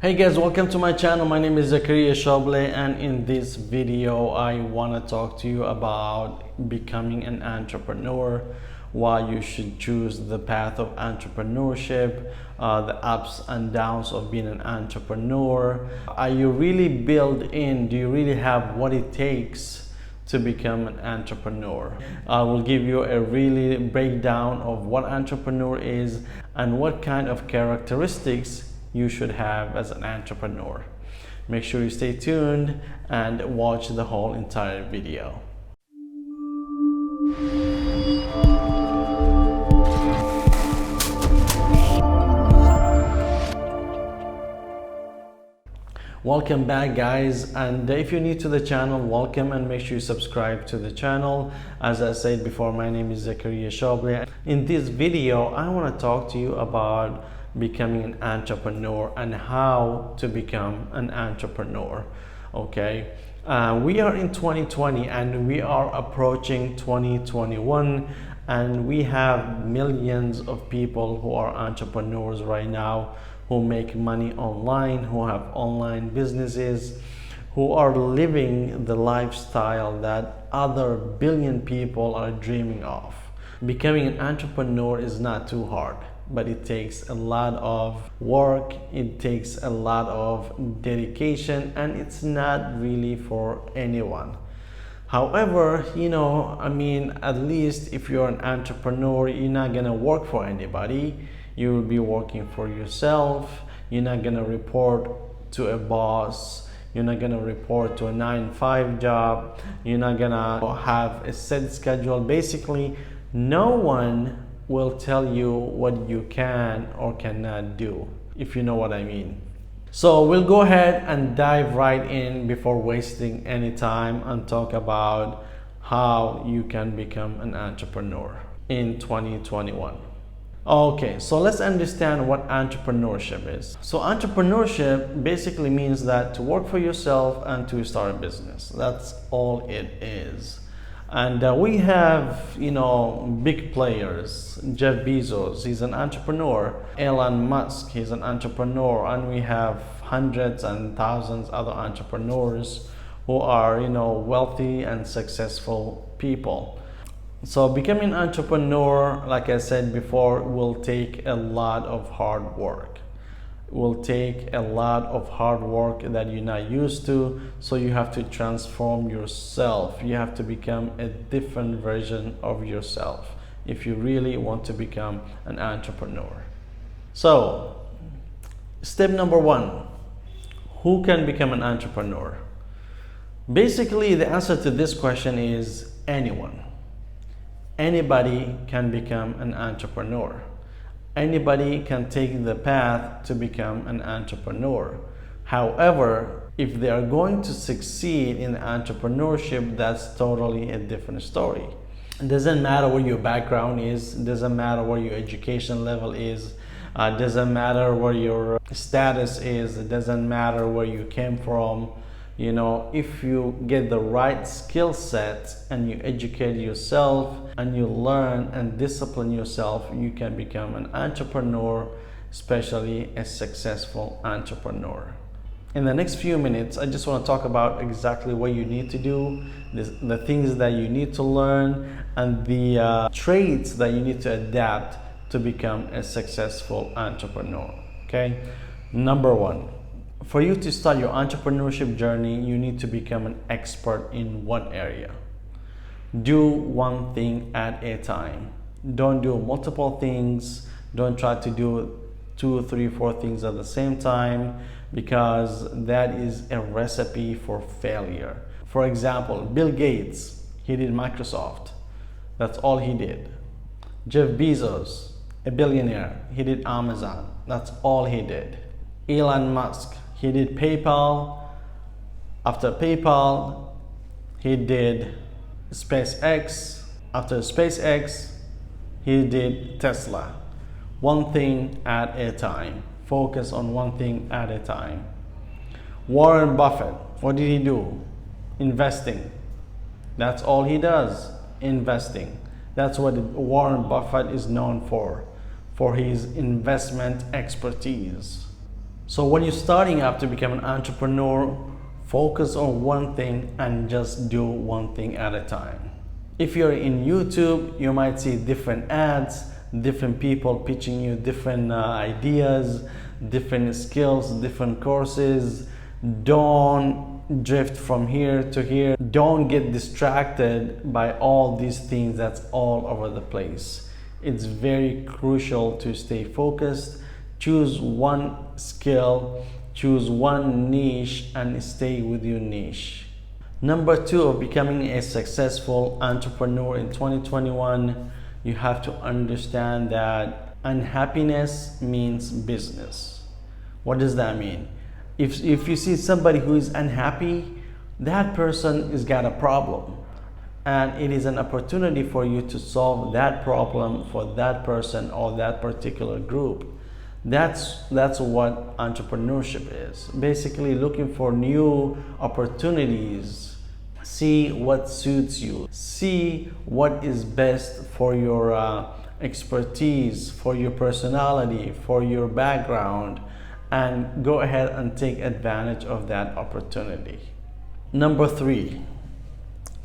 Hey guys, welcome to my channel. My name is 𝐰𝐚𝐭𝐜𝐡, and in this video I want to talk to you about becoming an entrepreneur, why you should choose the path of entrepreneurship, the ups and downs of being an entrepreneur. Are you really built in? Do you really have what it takes to become an entrepreneur? I will give you a really breakdown of what entrepreneur is and what kind of characteristics you should have as an entrepreneur. Make sure you stay tuned and watch the whole entire video. Welcome back guys, and if you're new to the channel, welcome, and make sure you subscribe to the channel. As I said before, my name is 𝐰𝐚𝐭𝐜𝐡. In this video I want to talk to you about becoming an entrepreneur and how to become an entrepreneur. Okay, we are in 2020 and we are approaching 2021, and we have millions of people who are entrepreneurs right now, who make money online, who have online businesses, who are living the lifestyle that other billion people are dreaming of. Becoming an entrepreneur is not too hard, but it takes a lot of work, it takes a lot of dedication, and it's not really for anyone. However, at least if you're an entrepreneur, you're not gonna work for anybody. You will be working for yourself. You're not gonna report to a boss. You're not gonna report to a 9-to-5 job. You're not gonna have a set schedule. Basically, no one will tell you what you can or cannot do, if you know what I mean. So we'll go ahead and dive right in before wasting any time and talk about how you can become an entrepreneur in 2021. Okay, so let's understand what entrepreneurship is. So entrepreneurship basically means that to work for yourself and to start a business. That's all it is. And we have, big players. Jeff Bezos, he's an entrepreneur. Elon Musk, he's an entrepreneur. And we have hundreds and thousands other entrepreneurs who are, wealthy and successful people. So becoming an entrepreneur, like I said before, will take a lot of hard work. It will take a lot of hard work that you're not used to. So you have to transform yourself. You have to become a different version of yourself if you really want to become an entrepreneur. So step number one, who can become an entrepreneur? Basically, the answer to this question is anyone. Anybody can become an entrepreneur. Anybody can take the path to become an entrepreneur. However, if they are going to succeed in entrepreneurship, that's totally a different story. It doesn't matter what your background is, it doesn't matter what your education level is, it doesn't matter what your status is, it doesn't matter where you came from. If you get the right skill set and you educate yourself and you learn and discipline yourself, you can become an entrepreneur, especially a successful entrepreneur. In the next few minutes, I just want to talk about exactly what you need to do, the things that you need to learn, and the traits that you need to adapt to become a successful entrepreneur. Okay, number one. For you to start your entrepreneurship journey, you need to become an expert in one area. Do one thing at a time. Don't do multiple things. Don't try to do 2, 3, 4 things at the same time, because that is a recipe for failure. For example, Bill Gates, he did Microsoft. That's all he did. Jeff Bezos, a billionaire, he did Amazon. That's all he did. Elon Musk, he did PayPal. After PayPal, he did SpaceX. After SpaceX, he did Tesla. One thing at a time. Focus on one thing at a time. Warren Buffett, what did he do? Investing. That's all he does, investing. That's what Warren Buffett is known for his investment expertise. So when you're starting up to become an entrepreneur, focus on one thing and just do one thing at a time. If you're in YouTube, you might see different ads, different people pitching you different ideas, different skills, different courses. Don't drift from here to here. Don't get distracted by all these things that's all over the place. It's very crucial to stay focused. Choose one skill, choose one niche, and stay with your niche. Number 2 of becoming a successful entrepreneur in 2021, you have to understand that unhappiness means business. What does that mean? If you see somebody who is unhappy, that person has got a problem. And it is an opportunity for you to solve that problem for that person or that particular group. That's what entrepreneurship is. Basically looking for new opportunities. See what suits you. See what is best for your expertise, for your personality, for your background, and go ahead and take advantage of that opportunity. Number 3,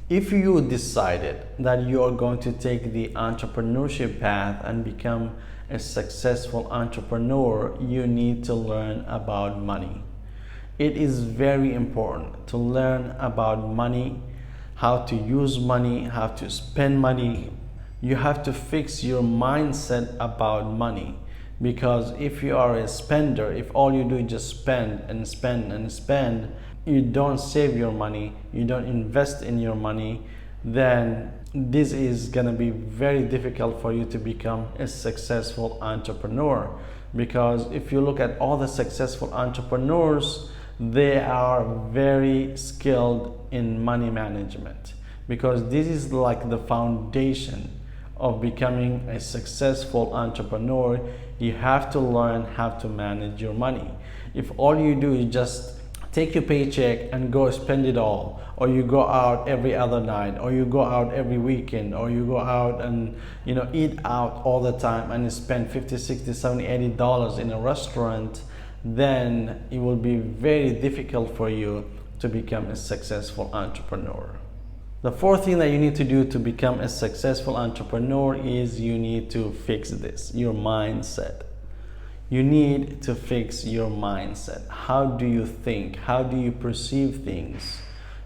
if you decided that you are going to take the entrepreneurship path and become a successful entrepreneur, you need to learn about money. It is very important to learn about money, how to use money, how to spend money. You have to fix your mindset about money, because if you are a spender, if all you do is just spend and spend and spend, you don't save your money, you don't invest in your money, then this is going to be very difficult for you to become a successful entrepreneur. Because if you look at all the successful entrepreneurs, they are very skilled in money management, because this is like the foundation of becoming a successful entrepreneur. You have to learn how to manage your money. If all you do is just take your paycheck and go spend it all, or you go out every other night, or you go out every weekend, or you go out and eat out all the time and spend $50, $60, $70, $80 in a restaurant, then it will be very difficult for you to become a successful entrepreneur. The 4th thing that you need to do to become a successful entrepreneur is you need to fix this, your mindset. You need to fix your mindset. How do you think? How do you perceive things?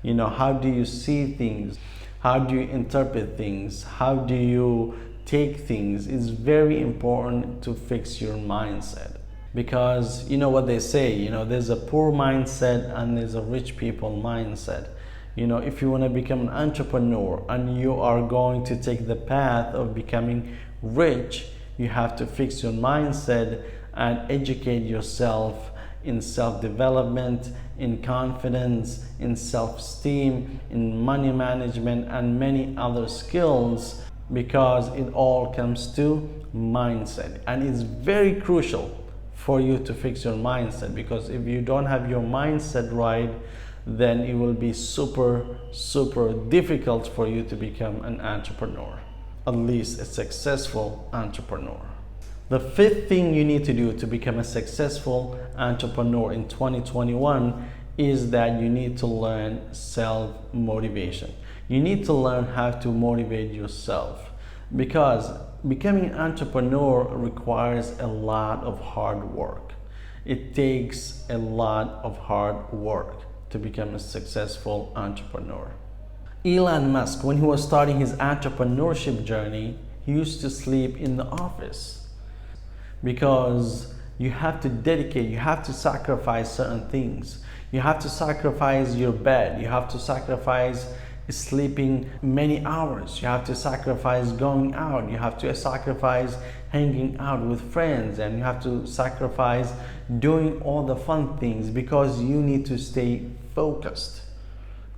How do you see things? How do you interpret things? How do you take things? It's very important to fix your mindset, because what they say, there's a poor mindset and there's a rich people mindset. If you want to become an entrepreneur and you are going to take the path of becoming rich, you have to fix your mindset and educate yourself in self-development, in confidence, in self-esteem, in money management, and many other skills, because it all comes to mindset. And it's very crucial for you to fix your mindset, because if you don't have your mindset right, then it will be super difficult for you to become an entrepreneur, at least a successful entrepreneur. The 5th thing you need to do to become a successful entrepreneur in 2021 is that you need to learn self-motivation. You need to learn how to motivate yourself, because becoming an entrepreneur requires a lot of hard work. It takes a lot of hard work to become a successful entrepreneur. Elon Musk, when he was starting his entrepreneurship journey, he used to sleep in the office, because you have to dedicate, you have to sacrifice certain things. You have to sacrifice your bed, you have to sacrifice sleeping many hours, you have to sacrifice going out, you have to sacrifice hanging out with friends, and you have to sacrifice doing all the fun things, because you need to stay focused.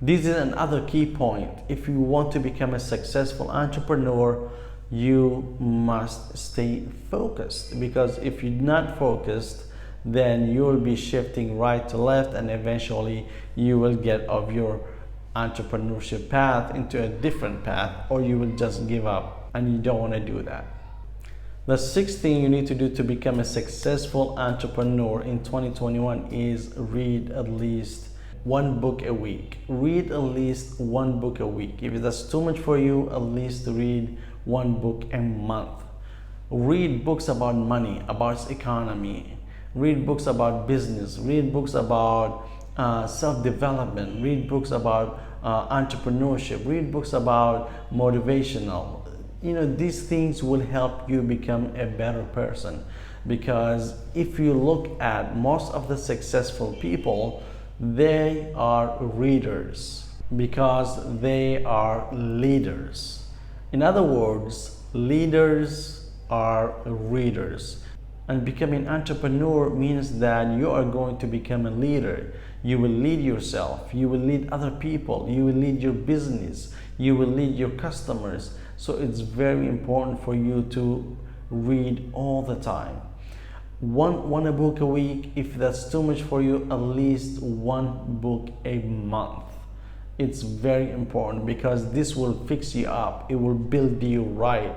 This is another key point. If you want to become a successful entrepreneur, you must stay focused, because if you're not focused, then you will be shifting right to left, and eventually you will get off your entrepreneurship path into a different path, or you will just give up, and you don't want to do that. The sixth thing you need to do to become a successful entrepreneur in 2021 is read at least one book a week. Read at least one book a week. If that's too much for you, at least read one book a month. Read books about money, about economy. Read books about business. Read books about self-development. Read books about entrepreneurship. Read books about motivational. These things will help you become a better person, because if you look at most of the successful people, they are readers because they are leaders. In other words, leaders are readers. And becoming an entrepreneur means that you are going to become a leader. You will lead yourself, you will lead other people, you will lead your business, you will lead your customers. So it's very important for you to read all the time. One a book a week. If that's too much for you, at least one book a month. It's very important, because this will fix you up. It will build you right.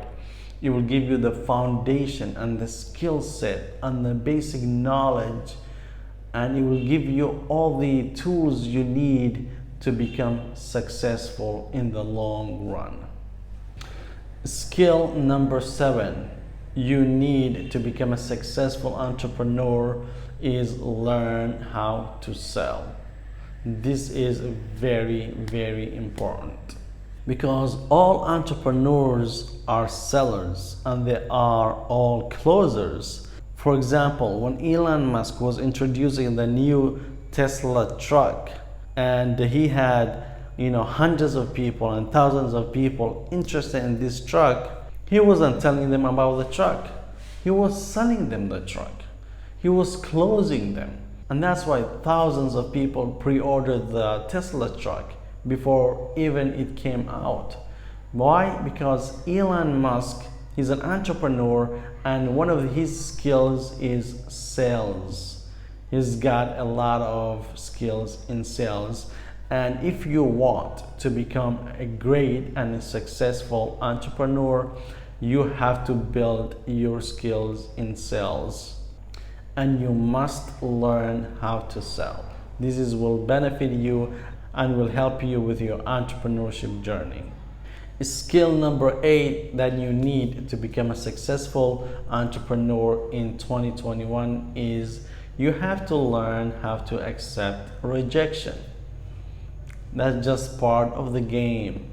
It will give you the foundation and the skill set and the basic knowledge, and it will give you all the tools you need to become successful in the long run. Skill number 7 you need to become a successful entrepreneur is learn how to sell. This is very, very important, because all entrepreneurs are sellers and they are all closers. For example, when Elon Musk was introducing the new Tesla truck, and he had hundreds of people and thousands of people interested in this truck, he wasn't telling them about the truck. He was selling them the truck. He was closing them. And that's why thousands of people pre-ordered the Tesla truck before even it came out. Why? Because Elon Musk, he's an entrepreneur, and one of his skills is sales. He's got a lot of skills in sales. And if you want to become a great and a successful entrepreneur, you have to build your skills in sales. And you must learn how to sell. This will benefit you and will help you with your entrepreneurship journey. Skill number 8 that you need to become a successful entrepreneur in 2021 is you have to learn how to accept rejection. That's just part of the game.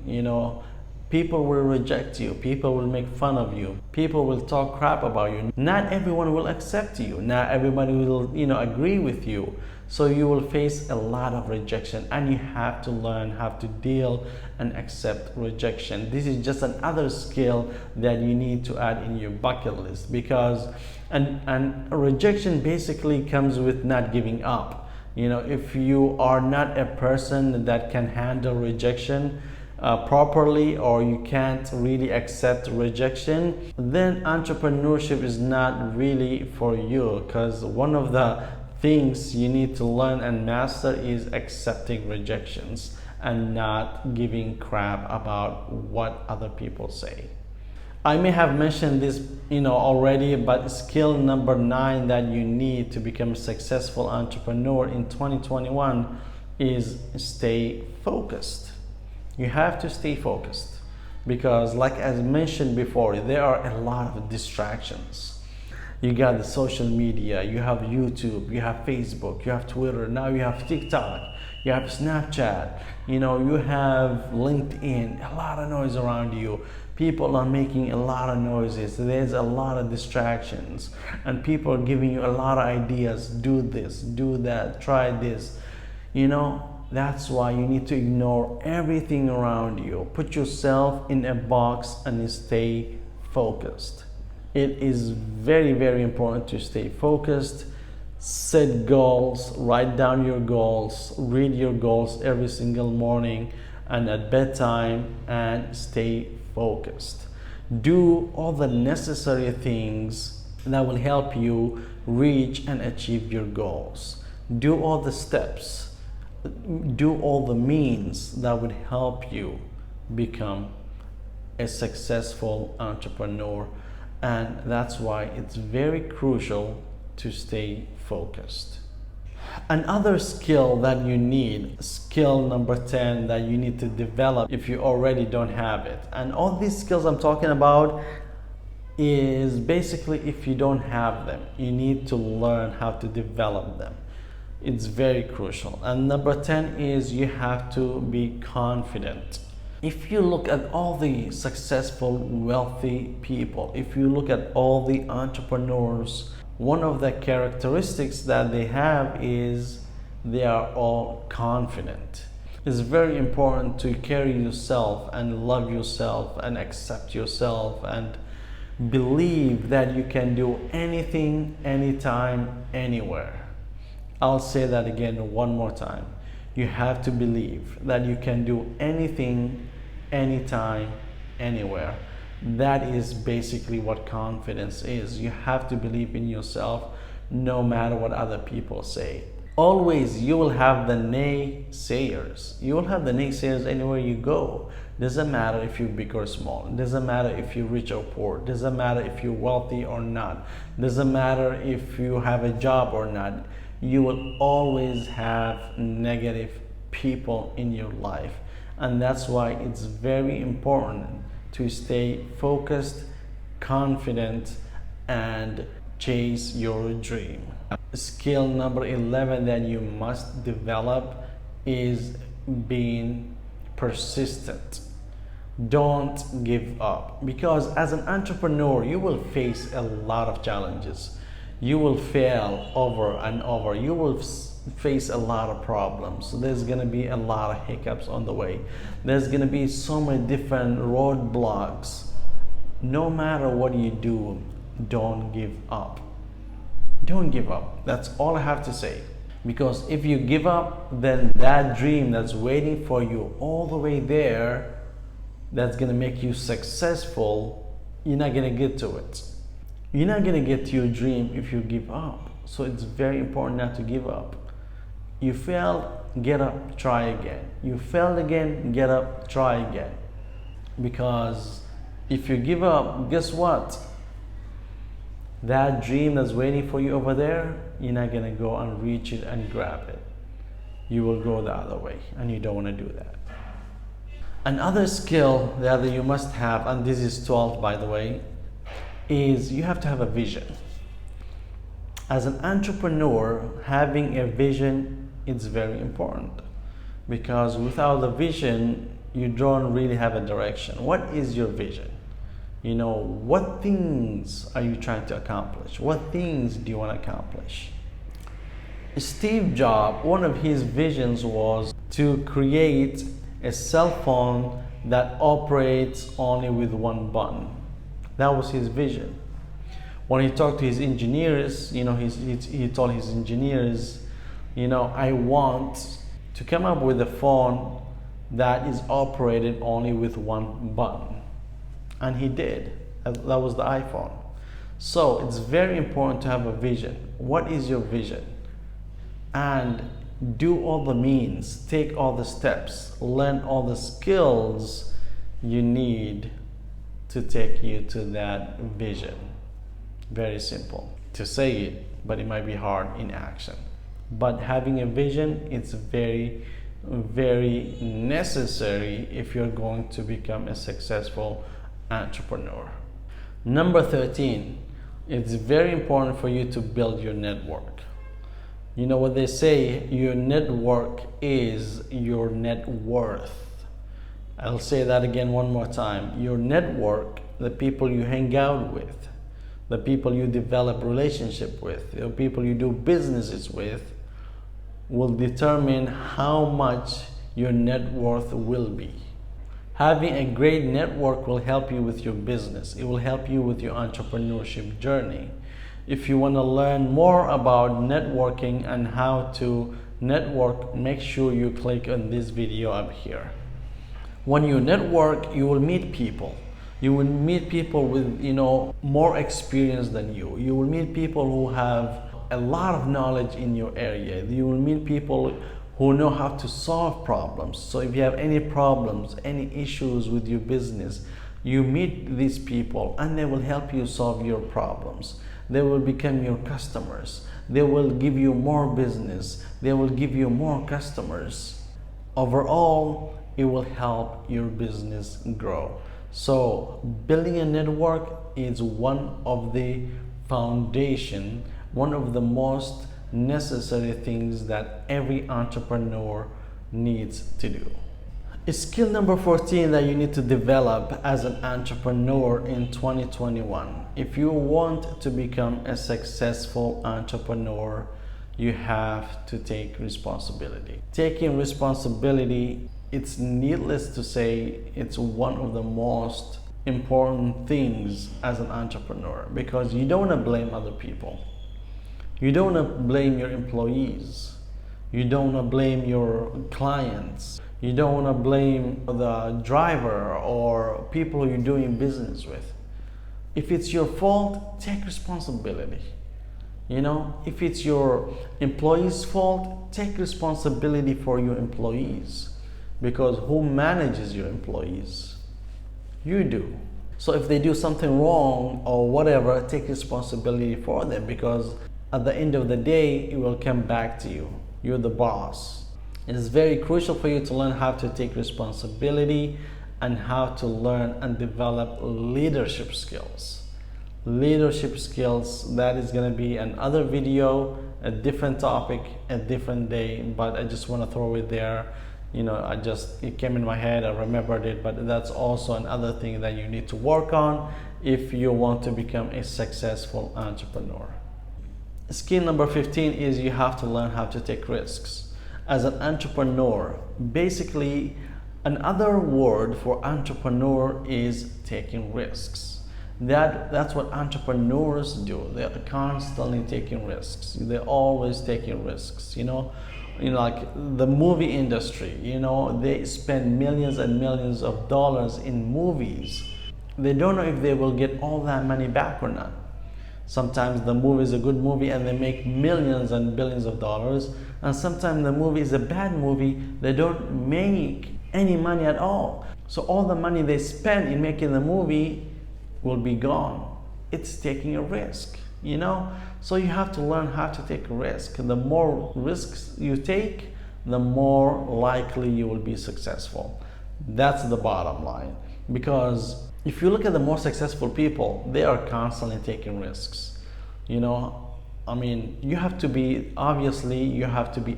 People will reject you, people will make fun of you, people will talk crap about you. Not everyone will accept you, not everybody will agree with you. So you will face a lot of rejection, and you have to learn how to deal and accept rejection. This is just another skill that you need to add in your bucket list, because and rejection basically comes with not giving up. If you are not a person that can handle rejection properly, or you can't really accept rejection, then entrepreneurship is not really for you, because one of the things you need to learn and master is accepting rejections and not giving crap about what other people say. I may have mentioned this already, but skill number 9 that you need to become a successful entrepreneur in 2021 is stay focused. You have to stay focused, because like as mentioned before, there are a lot of distractions. You got the social media, you have YouTube, you have Facebook, you have Twitter, now you have TikTok, you have Snapchat, you have LinkedIn, a lot of noise around you. People are making a lot of noises. There's a lot of distractions, and people are giving you a lot of ideas. Do this, do that, try this. That's why you need to ignore everything around you. Put yourself in a box and stay focused. It is very, very important to stay focused. Set goals, write down your goals, read your goals every single morning and at bedtime, and stay focused. Do all the necessary things that will help you reach and achieve your goals. Do all the steps. Do all the means that would help you become a successful entrepreneur And that's why it's very crucial to stay focused. Another skill that you need, skill number 10 that you need to develop if you already don't have it. And all these skills I'm talking about is basically if you don't have them, you need to learn how to develop them. It's very crucial. And number 10 is you have to be confident. If you look at all the successful, wealthy people, if you look at all the entrepreneurs, one of the characteristics that they have is they are all confident. It's very important to carry yourself and love yourself and accept yourself and believe that you can do anything, anytime, anywhere. I'll say that again one more time. You have to believe that you can do anything, anytime, anywhere. That is basically what confidence is. You have to believe in yourself no matter what other people say. Always you will have the naysayers. You will have the naysayers anywhere you go. Doesn't matter if you're big or small. Doesn't matter if you're rich or poor. Doesn't matter if you're wealthy or not. Doesn't matter if you have a job or not. You will always have negative people in your life. And that's why it's very important to stay focused, confident, and chase your dream. Skill number 11 that you must develop is being persistent. Don't give up, because as an entrepreneur you will face a lot of challenges. You will fail over and over. You will face a lot of problems. There's going to be a lot of hiccups on the way. There's going to be so many different roadblocks. No matter what you do, don't give up. Don't give up. That's all I have to say. Because if you give up, then that dream that's waiting for you all the way there, that's going to make you successful, you're not going to get to it. You're not going to get to your dream if you give up. So it's very important not to give up. You failed, get up, try again. You failed again, get up, try again. Because if you give up, guess what? That dream that's waiting for you over there, you're not going to go and reach it and grab it. You will go the other way, and you don't want to do that. Another skill that you must have, and this is 12 by the way, is you have to have a vision. As an entrepreneur, having a vision is very important, because without the vision, you don't really have a direction. What is your vision? You know, what things are you trying to accomplish? What things do you want to accomplish? Steve Jobs, one of his visions was to create a cell phone that operates only with one button. That was his vision. When he talked to his engineers, you know, he told his engineers, you know, I want to come up with a phone that is operated only with one button. And he did. That was the iPhone. So it's very important to have a vision. What is your vision? And do all the means, take all the steps, learn all the skills you need to take you to that vision. Very simple to say it, but it might be hard in action. But having a vision, it's very, very necessary if you're going to become a successful entrepreneur. Number 13, it's very important for you to build your network. You know what they say, your network is your net worth. I'll say that again one more time. Your network, the people you hang out with, the people you develop relationship with, the people you do businesses with, will determine how much your net worth will be. Having a great network will help you with your business. It will help you with your entrepreneurship journey. If you want to learn more about networking and how to network, make sure you click on this video up here. When you network, you will meet people. You will meet people with, you know, more experience than you. You will meet people who have a lot of knowledge in your area. You will meet people who know how to solve problems. So if you have any problems, any issues with your business, You meet these people and they will help you solve your problems. They will become your customers. They will give you more business. They will give you more customers. Overall, it will help your business grow. So building a network is one of the foundation, one of the most necessary things that every entrepreneur needs to do. Skill number 14 that you need to develop as an entrepreneur in 2021. If you want to become a successful entrepreneur, you have to take responsibility. Taking responsibility, it's needless to say, it's one of the most important things as an entrepreneur, because you don't want to blame other people. You don't want to blame your employees. You don't want to blame your clients. You don't want to blame the driver or people you're doing business with. If it's your fault, take responsibility. You know, if it's your employee's fault, take responsibility for your employees, because who manages your employees? You do. So if they do something wrong or whatever, take responsibility for them, because at the end of the day, it will come back to you. You're the boss. It is very crucial for you to learn how to take responsibility and how to learn and develop leadership skills. Leadership skills, that is going to be another video, a different topic, a different day, but I just want to throw it there. You know, it came in my head, I remembered it, but that's also another thing that you need to work on if you want to become a successful entrepreneur. Skill number 15 is you have to learn how to take risks. As an entrepreneur, basically another word for entrepreneur is taking risks. That's what entrepreneurs do. They're constantly taking risks. They're always taking risks. You know, like the movie industry, you know, they spend millions and millions of dollars in movies. They don't know if they will get all that money back or not. Sometimes the movie is a good movie and they make millions and billions of dollars, and sometimes the movie is a bad movie, they don't make any money at all. So all the money they spend in making the movie will be gone. It's taking a risk, you know? So you have to learn how to take a risk. The more risks you take, the more likely you will be successful. That's the bottom line. Because if you look at the more successful people, they are constantly taking risks. You know, I mean, you have to be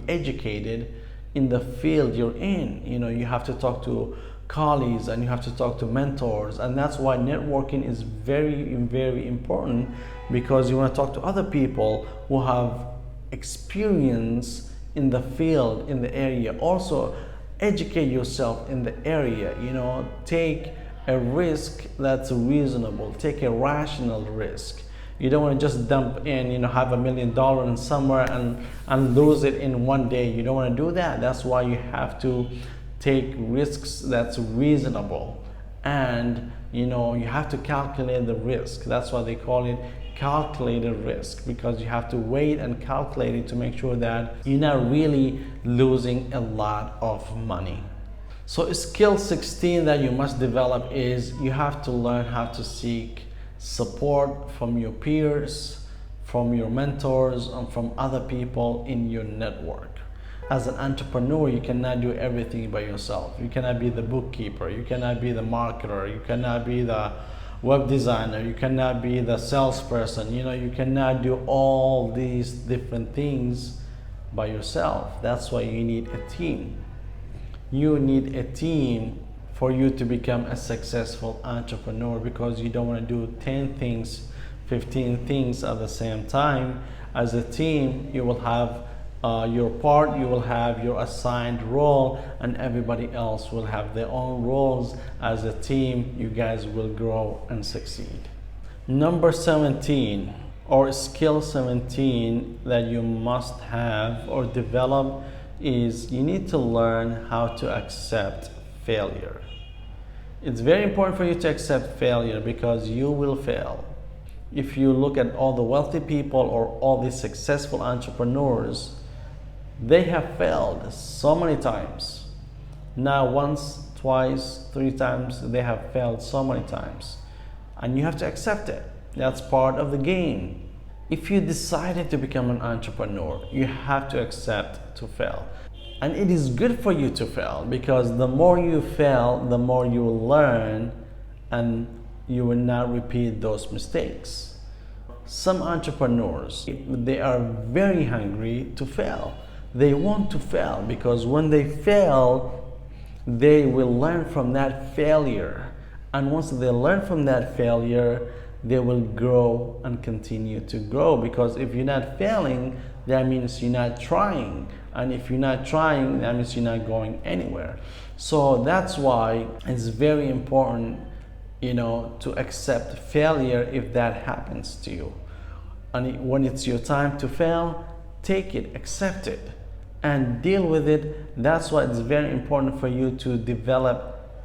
educated in the field you're in. You know, you have to talk to colleagues and you have to talk to mentors, and that's why networking is very, very important, because you want to talk to other people who have experience in the field, in the area. Also, educate yourself in the area. You know, take a risk that's reasonable, take a rational risk. You don't want to just dump in, you know, have $1 million in somewhere and lose it in one day. You don't want to do that. That's why you have to take risks that's reasonable, and you know, you have to calculate the risk. That's why they call it calculated risk, because you have to wait and calculate it to make sure that you're not really losing a lot of money. So skill 16 that you must develop is you have to learn how to seek support from your peers, from your mentors, and from other people in your network. As an entrepreneur, you cannot do everything by yourself. You cannot be the bookkeeper, you cannot be the marketer, you cannot be the web designer, you cannot be the salesperson. You know, you cannot do all these different things by yourself. That's why you need a team. You need a team for you to become a successful entrepreneur, because you don't want to do 10 things, 15 things at the same time. As a team, you will have your part, you will have your assigned role, and everybody else will have their own roles. As a team, you guys will grow and succeed. Number 17, or skill 17 that you must have or develop, is you need to learn how to accept failure. It's very important for you to accept failure, because you will fail. If you look at all the wealthy people or all these successful entrepreneurs, they have failed so many times. Not once, twice, 3 times. They have failed so many times, and you have to accept it. That's part of the game. If you decided to become an entrepreneur, you have to accept to fail. And it is good for you to fail, because the more you fail, the more you will learn, and you will not repeat those mistakes. Some entrepreneurs, they are very hungry to fail. They want to fail, because when they fail, they will learn from that failure. And once they learn from that failure, they will grow and continue to grow. Because if you're not failing, that means you're not trying. And if you're not trying, that means you're not going anywhere. So that's why it's very important, to accept failure if that happens to you. And when it's your time to fail, take it, accept it, and deal with it. That's why it's very important for you to develop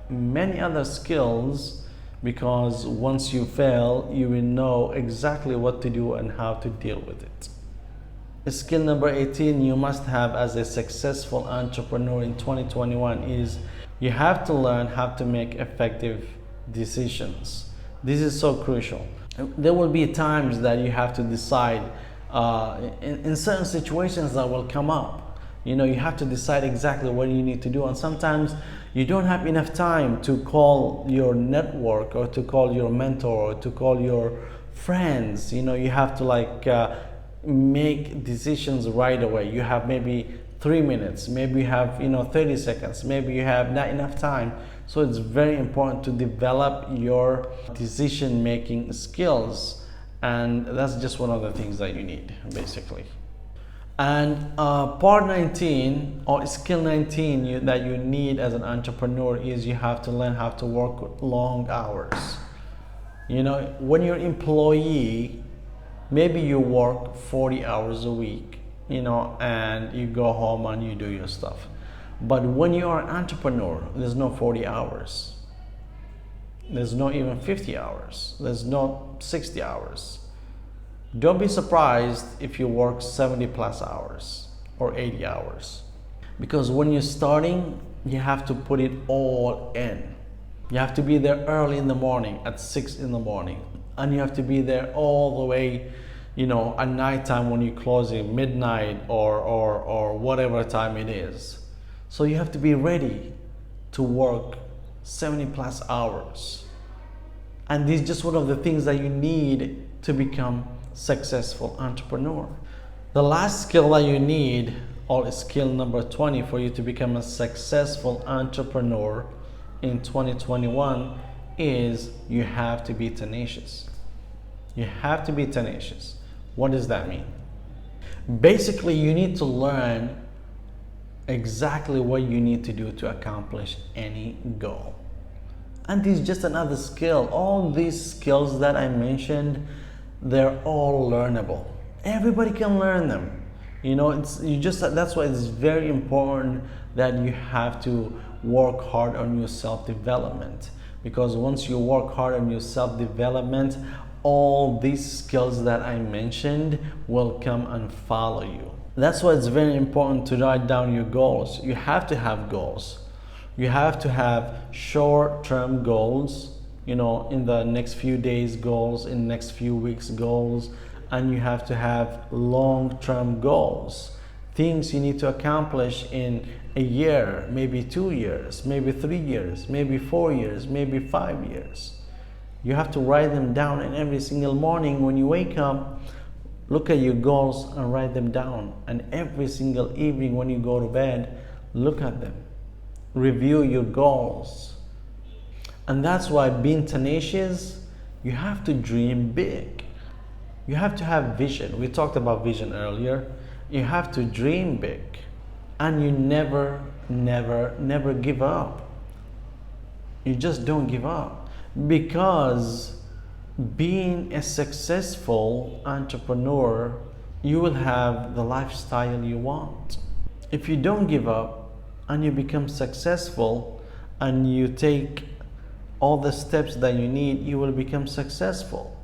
many other skills, because once you fail, you will know exactly what to do and how to deal with it. Skill number 18 you must have as a successful entrepreneur in 2021 is you have to learn how to make effective decisions. This is so crucial. There will be times that you have to decide in certain situations that will come up. You have to decide exactly what you need to do, and sometimes you don't have enough time to call your network, or to call your mentor, or to call your friends. You have to make decisions right away. You have maybe 3 minutes, maybe you have 30 seconds, maybe you have not enough time. So it's very important to develop your decision making skills, and that's just one of the things that you need, basically. And part 19, or skill 19 that you need as an entrepreneur, is you have to learn how to work long hours. When you're employee, maybe you work 40 hours a week, and you go home and you do your stuff. But when you are an entrepreneur, there's no 40 hours. There's no even 50 hours. There's no 60 hours. Don't be surprised if you work 70 plus hours or 80 hours. Because when you're starting, you have to put it all in. You have to be there early in the morning, at 6 in the morning. And you have to be there all the way, at nighttime when you close it, midnight or whatever time it is. So you have to be ready to work 70 plus hours. And this is just one of the things that you need to become successful entrepreneur. The last skill that you need, or skill number 20 for you to become a successful entrepreneur in 2021, is you have to be tenacious. You have to be tenacious. What does that mean? Basically, you need to learn exactly what you need to do to accomplish any goal. And this is just another skill. All these skills that I mentioned, they're all learnable. Everybody can learn them. That's why it's very important that you have to work hard on your self-development. Because once you work hard on your self-development, all these skills that I mentioned will come and follow you. That's why it's very important to write down your goals. You have to have goals. You have to have short-term goals, in the next few days goals, in the next few weeks goals, and you have to have long-term goals. Things you need to accomplish in a year, maybe 2 years, maybe 3 years, maybe 4 years, maybe 5 years. You have to write them down, and every single morning when you wake up, look at your goals and write them down. And every single evening when you go to bed, look at them. Review your goals. And that's why being tenacious, you have to dream big. You have to have vision. We talked about vision earlier. You have to dream big. And you never give up. You just don't give up. Because being a successful entrepreneur, you will have the lifestyle you want. If you don't give up and you become successful and you take all the steps that you need, you will become successful.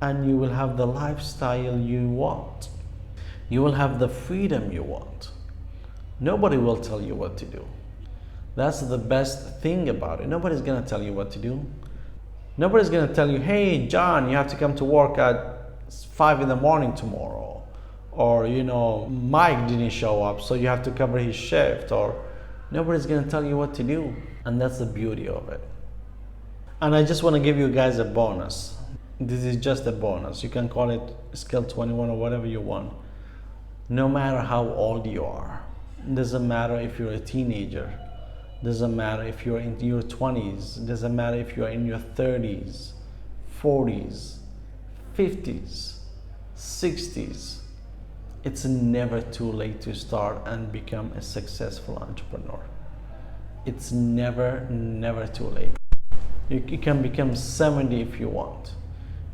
And you will have the lifestyle you want. You will have the freedom you want. Nobody will tell you what to do. That's the best thing about it. Nobody's gonna tell you what to do. Nobody's gonna tell you, hey John, you have to come to work at 5 in the morning tomorrow, or you know, Mike didn't show up so you have to cover his shift, or nobody's gonna tell you what to do. And that's the beauty of it. And I just want to give you guys a bonus. This is just a bonus. You can call it skill 21 or whatever you want. No matter how old you are, it doesn't matter if you're a teenager, doesn't matter if you're in your 20s, doesn't matter if you're in your 30s, 40s, 50s, 60s. It's never too late to start and become a successful entrepreneur. It's never too late. You can become 70 if you want.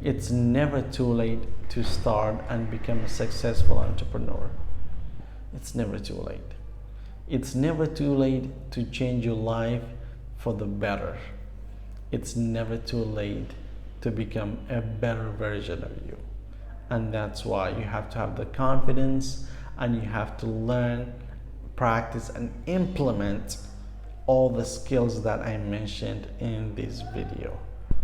It's never too late to start and become a successful entrepreneur. It's never too late. It's never too late to change your life for the better. It's never too late to become a better version of you. And that's why you have to have the confidence, and you have to learn, practice, and implement all the skills that I mentioned in this video.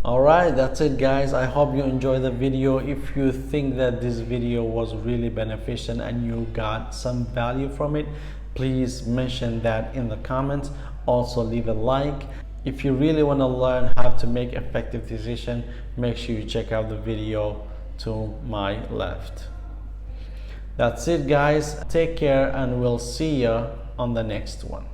Alright, that's it guys. I hope you enjoyed the video. If you think that this video was really beneficial and you got some value from it, please mention that in the comments. Also leave a like. If you really want to learn how to make effective decisions, make sure you check out the video to my left. That's it guys. Take care, and we'll see you on the next one.